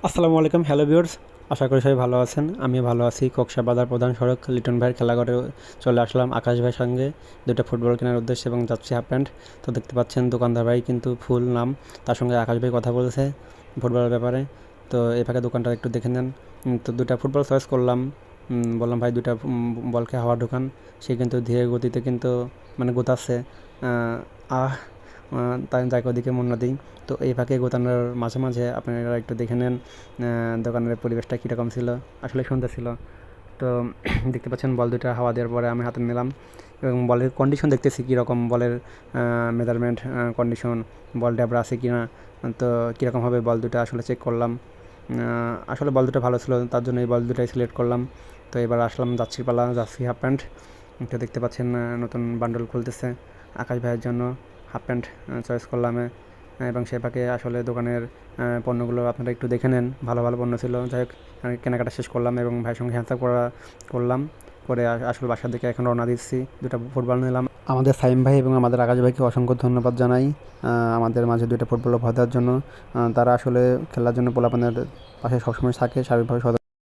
আসসালামু আলাইকুম, hello viewers. আশা করি সবাই ভালো আছেন। আমি ভালো আছি। কক্সা বাজার প্রধান সড়ক লিটন ভাইয়ের খেলাঘরে চলে আসলাম আকাশ ভাইয়ের সঙ্গে দুটো ফুটবল কেনার উদ্দেশ্যে এবং যাচ্ছি হাফ প্যান্ট। তো দেখতে পাচ্ছেন দোকানদার ভাই কিন্তু ফুল নাম, তার সঙ্গে আকাশ ভাই কথা বলেছে ফুটবলের ব্যাপারে। তো এই ফাঁকে দোকানটা একটু দেখে নেন। তো দুটা ফুটবল চয়েস করলাম। বললাম ভাই দুটা বলকে হাওয়া ঢোকান। সে কিন্তু ধীরে গতিতে কিন্তু মানে গোতাচ্ছে। আহ তাই যাকে ওদিকে মন না দিই। তো এই ফাঁকে গোতানোর মাঝে মাঝে আপনারা একটু দেখে নেন দোকানের পরিবেশটা কীরকম ছিল। আসলে সুন্দর ছিল। তো দেখতে পাচ্ছেন বল দুটা হাওয়া দেওয়ার পরে আমি হাতে নিলাম এবং বলের কন্ডিশন দেখতেছি কীরকম, বলের মেজারমেন্ট কন্ডিশন, বল ড্যাবরা আছে কি না। তো কীরকমভাবে বল দুটো আসলে চেক করলাম। আসলে বল দুটো ভালো ছিল, তার জন্য এই বল দুটাই সিলেক্ট করলাম। তো এবার আসলাম যাচ্ছি পালা, যাচ্ছি হাফ প্যান্ট। তো দেখতে পাচ্ছেন নতুন বান্ডল খুলতেছে আকাশ ভাইয়ের জন্য। হাফ প্যান্ট চয়েস করলাম এবং সে ফাঁকে আসলে দোকানের পণ্যগুলো আপনারা একটু দেখে নেন, ভালো ভালো পণ্য ছিল। যাই হোক, আমি কেনাকাটা শেষ করলাম এবং ভাইয়ের সঙ্গে হ্যান্ডসাপ করলাম করে আসলে বাসার দিকে এখন রওনা দিচ্ছি। দুটো ফুটবল নিলাম। আমাদের সাইম ভাই এবং আমাদের আকাশ ভাইকে অসংখ্য ধন্যবাদ জানাই আমাদের মাঝে দুটো ফুটবল উপহার দেওয়ার জন্য। তারা আসলে খেলার জন্য পোলাপানের পাশে সবসময় থাকে, স্বাভাবিকভাবে